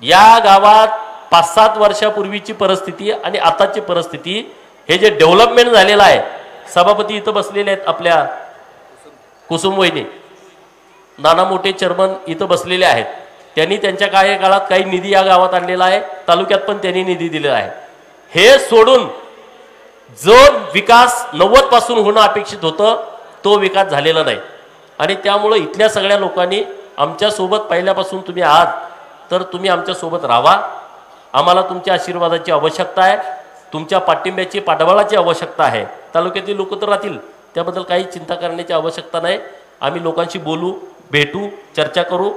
या गावात 5-7 वर्षापूर्वीची परिस्थिती आणि आताची परिस्थिती, हे जे डेव्हलपमेंट झालेलं आहे, सभापती इथं बसलेले आहेत आपल्या कुसुम वहिनी, नाना मोठे चेअरमन इथं बसलेले आहेत, त्यांनी त्यांच्या कार्यकाळात काही निधी या गावात आणलेला आहे, तालुक्यात पण त्यांनी निधी दिलेला आहे। हे सोडून जो विकास 90 पासून होणं अपेक्षित होतं तो विकास झालेला नाही आणि त्यामुळे इथल्या सगळ्या लोकांनी आमच्या सोबत पहिल्यापासून तुम्ही आहात तर तुम्ही आमच्या सोबत राहा। आम्हाला तुमच्या आशीर्वादाची आवश्यकता आहे, तुमच्या पाठिंब्याची पाठबळाची आवश्यकता आहे। तालुक्यातील लोक तर राहतील, त्याबद्दल काही चिंता करण्याची आवश्यकता नाही। आम्ही लोकांशी बोलू, भेटू, चर्चा करू।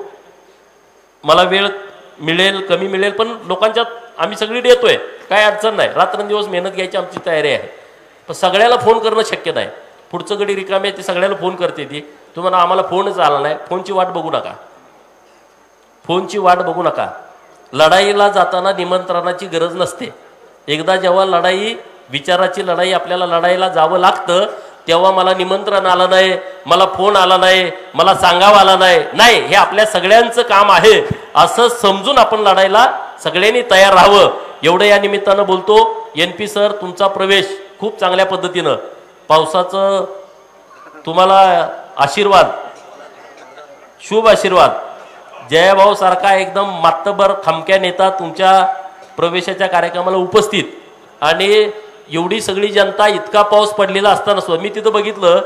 मला वेळ मिळेल कमी मिळेल पण लोकांच्यात आम्ही सगळी येतोय, काय अडचण नाही। रात्रंदिवस मेहनत घ्यायची आमची तयारी आहे, पण सगळ्याला फोन करणं शक्य नाही। पुढचं गडी रिकामे ते सगळ्याला फोन करते ती, तुम्हाला आम्हाला फोनच आला नाही, फोनची वाट बघू नका, फोनची वाट बघू नका। लढाईला जाताना निमंत्रणाची गरज नसते। एकदा जेव्हा लढाई विचाराची लढाई आपल्याला लढाईला जावं लागतं तेव्हा मला निमंत्रण आलं नाही, मला फोन आला नाही, मला सांगावं आला नाही, हे आपल्या सगळ्यांचं काम आहे असं समजून आपण लढाईला सगळ्यांनी तयार राहावं एवढं या निमित्तानं बोलतो। NP सर, तुमचा प्रवेश खूप चांगल्या पद्धतीनं, पावसाचं तुम्हाला आशीर्वाद, शुभ आशीर्वाद। जयभाऊ सारखा एकदम मातबर खमक्या नेता तुमच्या प्रवेशाच्या कार्यक्रमाला उपस्थित, आणि एवढी सगळी जनता, इतका पाऊस पडलेला असताना सुद्धा मी तिथं बघितलं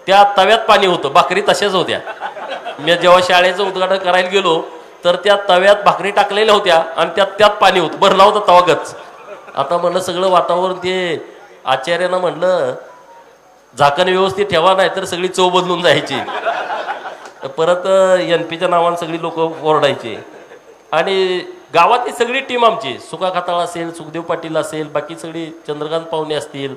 त्या तव्यात पाणी होतं, भाकरी तशाच होत्या। मी जेव्हा शाळेचं उद्घाटन करायला गेलो तर त्या तव्यात भाकरी टाकलेल्या होत्या आणि त्यात पाणी होतं, भरला होता तवागच। आता म्हणलं सगळं वातावरण, ते आचार्यानं म्हणलं झाकण व्यवस्थित ठेवा नाही तर सगळी चव बदलून जायची। परत NPच्या नावाने सगळी लोक ओरडायचे। आणि गावातली सगळी टीम आमची, सुका खताळ असेल, सुखदेव पाटील असेल, बाकी सगळी चंद्रकांत पाहुणे असतील,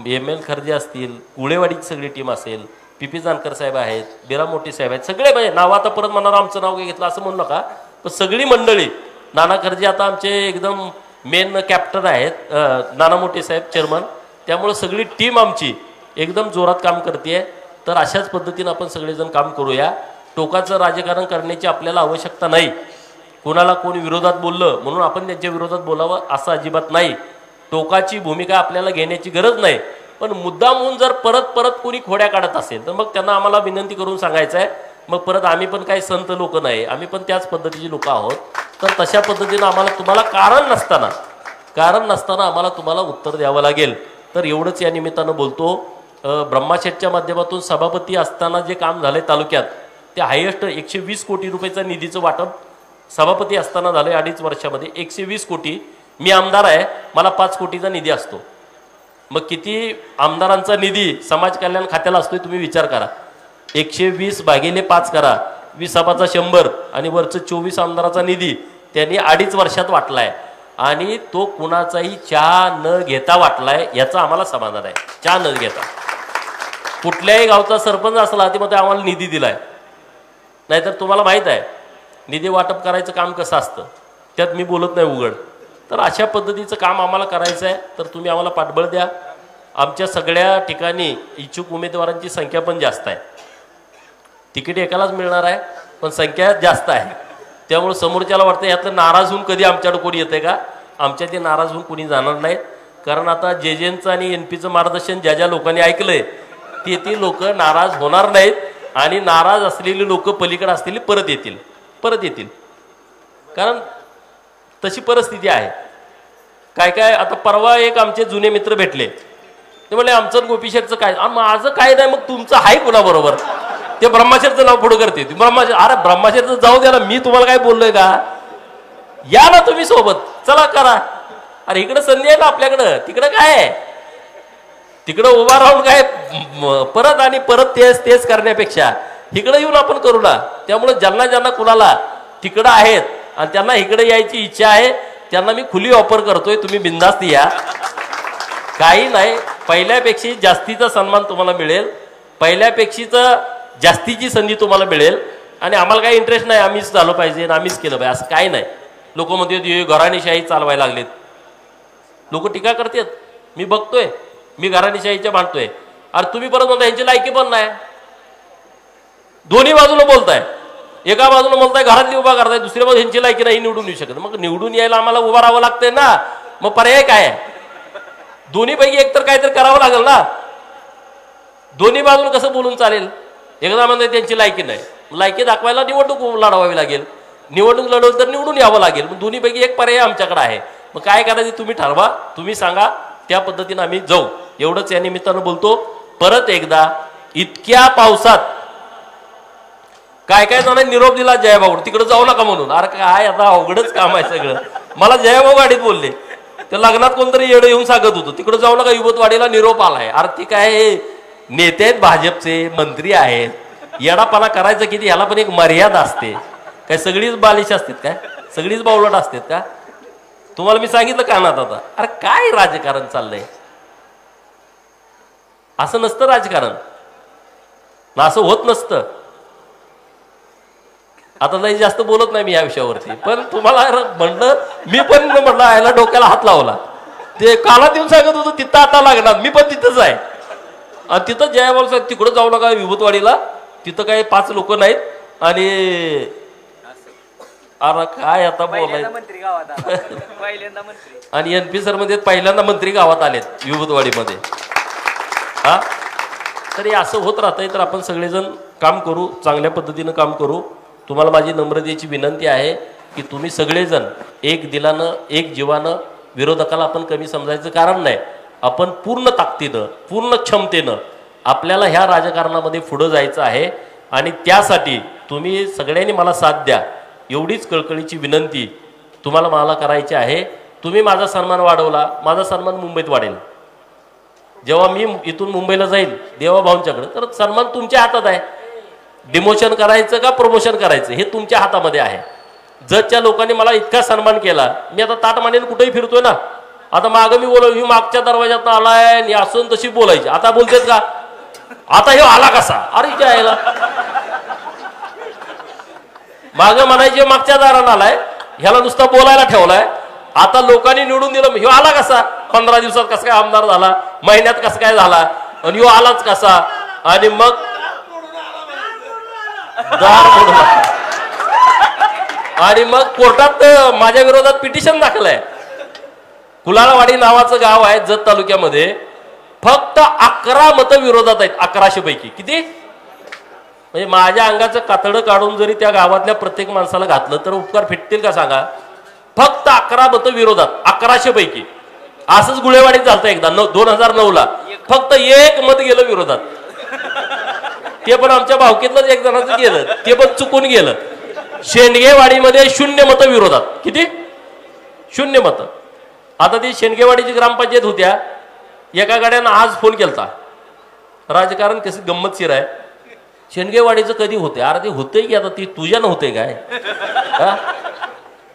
ML खर्जे असतील, कुळेवाडीची सगळी टीम असेल, PP जानकर साहेब आहेत, बिरा मोठी साहेब आहेत, सगळे म्हणजे नाव आता परत म्हणणार आमचं नाव काही घेतलं असं म्हणू नका, पण सगळी मंडळी, नाना खर्जे आता आमचे एकदम मेन कॅप्टन आहेत, नाना मोठे साहेब चेअरमन, त्यामुळे सगळी टीम आमची एकदम जोरात काम करते। तर अशाच पद्धतीनं आपण सगळेजण काम करूया। टोकाचं राजकारण करण्याची आपल्याला आवश्यकता नाही। कोणाला कोणी विरोधात बोललं म्हणून आपण त्यांच्या विरोधात बोलावं असं अजिबात नाही। टोकाची भूमिका आपल्याला घेण्याची गरज नाही, पण मुद्दाम होऊन जर परत परत कोणी खोड्या काढत असेल तर मग त्यांना आम्हाला विनंती करून सांगायचं आहे, मग परत आम्ही पण काही संत लोक नाही, आम्ही पण त्याच पद्धतीची लोक आहोत। तर तशा पद्धतीनं आम्हाला तुम्हाला कारण नसताना आम्हाला तुम्हाला उत्तर द्यावं लागेल। तर एवढंच या निमित्तानं बोलतो। ब्रह्माशेठच्या माध्यमातून सभापती असताना जे काम झाले तालुक्यात, ते हायेस्ट 120 कोटी रुपयाचं निधीचं वाटप सभापती असताना झालं 2.5 वर्षामध्ये, 120 कोटी। मी आमदार आहे, मला 5 कोटीचा निधी असतो, मग किती आमदारांचा निधी समाज कल्याण खात्याला असतोय तुम्ही विचार करा। 120/5 करा, 20 100 आणि वरचं 24 आमदाराचा निधी त्यांनी 2.5 वर्षात वाटलाय, आणि तो कुणाचाही चहा न घेता वाटलाय, याचा आम्हाला समाधान आहे। चहा न घेता, कुठल्याही गावचा सरपंच असला ते मग आम्हाला निधी दिलाय, नाहीतर तुम्हाला माहित आहे निधी वाटप करायचं काम कसं असतं, त्यात मी बोलत नाही उघड। तर अशा पद्धतीचं काम आम्हाला करायचं आहे, तर तुम्ही आम्हाला पाठबळ द्या। आमच्या सगळ्या ठिकाणी इच्छुक उमेदवारांची संख्या पण जास्त आहे, तिकीट एकालाच मिळणार आहे पण संख्या जास्त आहे, त्यामुळे समोरच्याला वाटतं यातलं नाराज होऊन कधी आमच्याकडे कोणी येते का, आमच्या ते नाराज होऊन कोणी जाणार नाहीत। कारण आता JJंचं आणि NPचं मार्गदर्शन ज्या लोकांनी ऐकलंय ते लोक नाराज होणार नाहीत, आणि नाराज असलेली लोक पलीकडे असलेली परत येतील, कारण तशी परिस्थिती आहे। काय आता परवा एक आमचे जुने मित्र भेटले, ते म्हणले आमचं गोपीशेठचं काय, माझं काय नाही, मग तुमचं आहे कोणाबरोबर, ते ब्रह्माशेठचं नाव पुढे करते। ब्रह्माशेठ, अरे ब्रह्माशेठचं जाऊ द्या ना, मी तुम्हाला काय बोललोय का, या ना तुम्ही सोबत, चला करा। अरे इकडे संधी आहे ना आपल्याकडं, तिकडं काय आहे, तिकडं उभा राहून काय परत आणि परत तेच तेच करण्यापेक्षा इकडे येऊन आपण करू ना. त्यामुळे ज्यांना ज्यांना कुणाला तिकडं आहेत आणि त्यांना इकडे यायची इच्छा आहे त्यांना मी खुली ऑफर करतोय, तुम्ही बिनधास्त या. काही नाही, पहिल्यापेक्षा जास्तीचा सन्मान तुम्हाला मिळेल, पहिल्यापेक्षीच जास्तीची संधी तुम्हाला मिळेल. आणि आम्हाला काही इंटरेस्ट नाही आम्हीच झालं पाहिजे आम्हीच केलं पाहिजे असं काही नाही. लोक म्हणते घराणेशाही चालवायला लागलेत, लोक टीका करतात. मी बघतोय, मी घराणेशाहीच्या मांडतोय. अरे तुम्ही परत म्हणता यांची लायकी पण नाही. दोन्ही बाजूला बोलताय, एका बाजूला बोलताय घरातली उभा करताय, दुसऱ्या बाजू ह्यांची लायकी नाही निवडून येऊ शकत. मग निवडून यायला आम्हाला उभा राहावं लागतंय ना, मग पर्याय काय आहे? दोन्हीपैकी एकतर काहीतरी करावं लागेल ना. दोन्ही बाजूला कसं बोलून चालेल? एकदा म्हणते त्यांची लायकी नाही, लायकी दाखवायला निवडणूक लढवावी लागेल, निवडणूक लढवली तर निवडून यावं लागेल. मग दोन्हीपैकी एक पर्याय आमच्याकडे आहे. मग काय करायचं तुम्ही ठरवा, तुम्ही सांगा, त्या पद्धतीनं आम्ही जाऊ. एवढंच या निमित्तानं बोलतो. परत एकदा इतक्या पावसात काय काय जणांनी निरोप दिला जयभाऊ तिकडे जाऊ नका म्हणून. अरे काय आता अवघडच काम आहे सगळं. मला जयभाऊ गाडीत बोलले, त्या लग्नात कोणतरी येडं येऊन सांगत होतं तिकडे जाऊ नका, युवतवाडीला निरोप आलाय. अरे ती काय नेते आहेत, भाजपचे मंत्री आहेत, येडापणा करायचं किती, ह्याला पण एक मर्यादा असते. काय सगळीच बालिश असतात काय? सगळीच बावलट असतात का? तुम्हाला मी सांगितलं कानात आता. अरे काय राजकारण चाललंय? असं नसतं राजकारण ना, असं होत नसतं. आता लई जास्त बोलत नाही मी या विषयावरती, पण तुम्हाला म्हणलं, मी पण म्हटलं याला डोक्याला हात लावला. ते कानात येऊन सांगत होतं तिथं आता लागणार, मी पण तिथंच आहे. आणि तिथं जयभाऊ साहेब तिकडं जाऊ नका विभूतवाडीला, तिथं काही 5 लोक नाहीत. आणि अरे काय आता बोलायचं. आणि NP सर मध्ये पहिल्यांदा मंत्री गावात आलेत विभूतवाडीमध्ये. हा, तरी असं होत राहतंय. तर आपण सगळेजण काम करू, चांगल्या पद्धतीनं काम करू. तुम्हाला माझी नम्रतेची विनंती आहे की तुम्ही सगळेजण एक दिलानं एक जीवानं, विरोधकाला आपण कमी समजायचं कारण नाही. आपण पूर्ण ताकदीनं पूर्ण क्षमतेनं आपल्याला ह्या राजकारणामध्ये पुढं जायचं आहे. आणि त्यासाठी तुम्ही सगळ्यांनी मला साथ द्या, एवढीच कळकळीची विनंती तुम्हाला मला करायची आहे. तुम्ही माझा सन्मान वाढवला, माझा सन्मान मुंबईत वाढेल. जेव्हा मी इथून मुंबईला जाईल देवाभाऊंच्याकडे, तर सन्मान तुमच्या हातात आहे. डिमोशन करायचं का प्रमोशन करायचं हे तुमच्या हातामध्ये आहे. जजच्या लोकांनी मला इतका सन्मान केला, मी आता ताट मानेन कुठेही फिरतोय ना. आता मागं मी बोलव, ही मागच्या दरवाज्यात आलाय असून तशी बोलायची. आता बोलतेत का? आता हे आला कसा? अरे यायला मागं म्हणायचे मागच्या दारात आलाय, ह्याला नुसता बोलायला ठेवलाय. आता लोकांनी निवडून दिलं, ह्यो आला कसा? 15 दिवसात कसा काय आमदार झाला, महिन्यात कसा काय झाला, आणि ह्यो आलाच कसा? आणि मग आणि मग कोर्टात माझ्या विरोधात पिटिशन दाखलंय. कुलाळवाडी नावाचं गाव आहे जत तालुक्यामध्ये, फक्त 11 मतं विरोधात आहेत 1100 पैकी. किती? म्हणजे माझ्या अंगाचं कातडं काढून जरी त्या गावातल्या प्रत्येक माणसाला घातलं तर उपकार फिटतील का सांगा? फक्त 11 मतं विरोधात 1100 पैकी. असंच गुळेवाडीत झालं एकदा 2009ला, फक्त 1 मत गेलं विरोधात. ते पण आमच्या भावकीतलंच एक जणांचं गेलं, ते पण चुकून गेलं. शेंडगेवाडीमध्ये 0 मतं विरोधात. किती? 0 मतं. आता ती शेंडगेवाडीची ग्रामपंचायत होत्या, एका गाड्यानं आज फोन केलता. राजकारण कसं गंमतशीर आहे. शेंडगेवाडीचं कधी होते? अरे ते होतंय की आता ती तुझ्या नव्हते काय?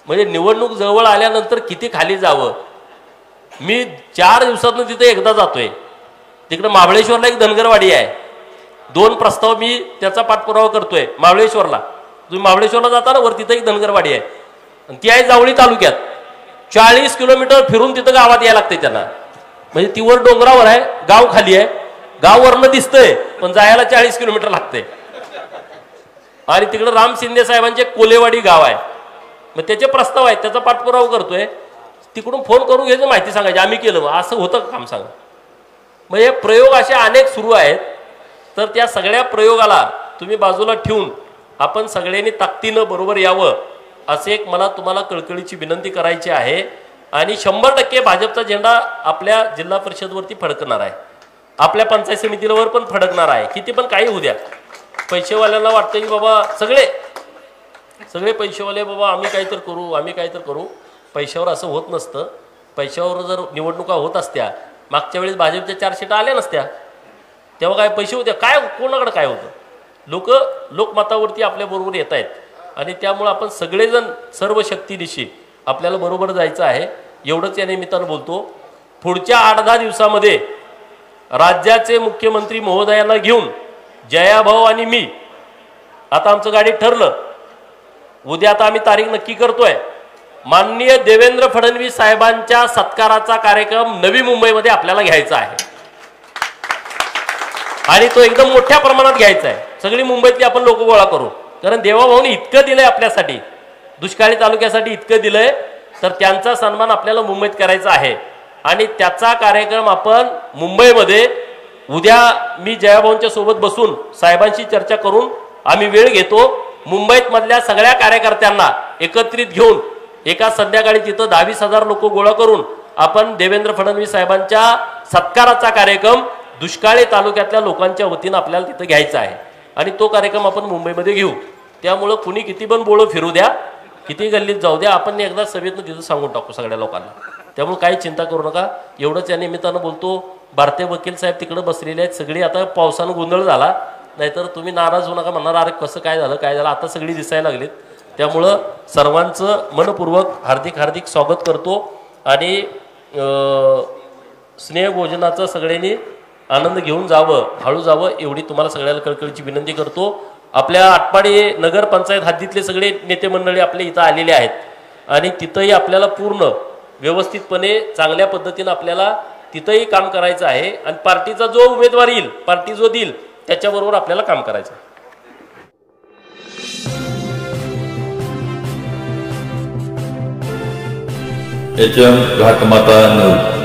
म्हणजे निवडणूक जवळ आल्यानंतर किती खाली जावं. मी 4 दिवसातनं तिथे एकदा जातोय. तिकडे महाबळेश्वरला एक धनगरवाडी आहे, 2 प्रस्ताव मी त्याचा पाठपुरावा करतोय महाबळेश्वरला. तुम्ही महाबळेश्वरला जाता ना, वर तिथं एक धनगरवाडी आहे, आणि ती आहे जावळी तालुक्यात. 40 किलोमीटर फिरून तिथं गावात यायला लागते त्यांना. म्हणजे ती वर डोंगरावर आहे, गाव खाली आहे, गाव वरनं दिसतंय पण जायला 40 किलोमीटर लागते. आणि तिकडे राम शिंदे साहेबांचे कोलेवाडी गाव आहे, मग त्याचे प्रस्ताव आहेत, त्याचा पाठपुरावा करतोय. तिकडून फोन करून घ्यायचं, माहिती सांगायची आम्ही केलं. असं होतं काम सांगा. मग हे प्रयोग असे अनेक सुरू आहेत. तर त्या सगळ्या प्रयोगाला तुम्ही बाजूला ठेवून आपण सगळ्यांनी ताकदीनं बरोबर यावं, असे एक मला तुम्हाला कळकळीची विनंती करायची आहे. आणि 100% भाजपचा झेंडा आपल्या जिल्हा परिषदवरती फडकणार आहे, आपल्या पंचायत समितीवर पण फडकणार आहे. किती पण काही होऊ द्या. पैसेवाल्यांना वाटतं की बाबा सगळे पैसेवाले बाबा आम्ही काहीतरी करू, आम्ही काहीतरी करू. पैशावर असं होत नसतं. पैशावर जर निवडणुका होत असत्या मागच्या वेळेस भाजपच्या 4 सीटा आल्या नसत्या, तेव्हा काय पैसे होते काय, कोणाकडे काय होतं. लोकमतावरती आपल्याबरोबर येत आहेत आणि त्यामुळं आपण सगळेजण सर्व शक्तीनिशी आपल्याला बरोबर जायचं आहे. एवढंच या निमित्तानं बोलतो. पुढच्या 8-10 दिवसामध्ये राज्याचे मुख्यमंत्री महोदयांना घेऊन जयाभाऊ आणि मी, आता आमचं गाडीत ठरलं, उद्या आता आम्ही तारीख नक्की करतोय, माननीय देवेंद्र फडणवीस साहेबांच्या सत्काराचा कार्यक्रम नवी मुंबईमध्ये आपल्याला घ्यायचा आहे आणि तो एकदम मोठ्या प्रमाणात घ्यायचा आहे. सगळी मुंबईतली आपण लोक गोळा करू, कारण देवाभाऊने इतकं दिलंय आपल्यासाठी, दुष्काळी तालुक्यासाठी इतकं दिलंय, तर त्यांचा सन्मान आपल्याला मुंबईत करायचा आहे आणि त्याचा कार्यक्रम आपण मुंबईमध्ये उद्या मी जयाभाऊंच्या सोबत बसून साहेबांशी चर्चा करून आम्ही वेळ घेतो. मुंबईत मधल्या सगळ्या कार्यकर्त्यांना एकत्रित घेऊन एका संध्याकाळी तिथं 10-20 हजार लोक गोळा करून आपण देवेंद्र फडणवीस साहेबांच्या सत्काराचा कार्यक्रम दुष्काळी तालुक्यातल्या लोकांच्या वतीनं आपल्याला तिथं घ्यायचा आहे आणि तो कार्यक्रम आपण मुंबईमध्ये घेऊ. त्यामुळं कुणी किती पण बोळं फिरू द्या, किती गल्लीत जाऊ द्या, आपण एकदा सभेतनं तिथं सांगून टाकू सगळ्या लोकांना. त्यामुळे काही चिंता करू नका. एवढंच या निमित्तानं बोलतो. भारतीय वकील साहेब तिकडे बसलेले आहेत सगळी. आता पावसानं गोंधळ झाला, नाहीतर तुम्ही नाराज होऊ नका, म्हणणार अरे कसं काय झालं. आता सगळी दिसायला लागलीत. त्यामुळं सर्वांचं मनपूर्वक हार्दिक स्वागत करतो आणि स्नेहभोजनाचं सगळ्यांनी आनंद घेऊन जावं, हळू जावं, एवढी तुम्हाला सगळ्याला कळकळीची विनंती करतो. आपल्या आटपाडी नगरपंचायत हद्दीतले सगळे नेते मंडळी आपले इथं आलेले आहेत आणि तिथंही आपल्याला पूर्ण व्यवस्थितपणे चांगल्या पद्धतीनं आपल्याला तिथंही काम करायचं आहे आणि पार्टीचा जो उमेदवार येईल, पार्टी जो देईल त्याच्याबरोबर आपल्याला काम करायचं आहे.
HM घाटमाता news.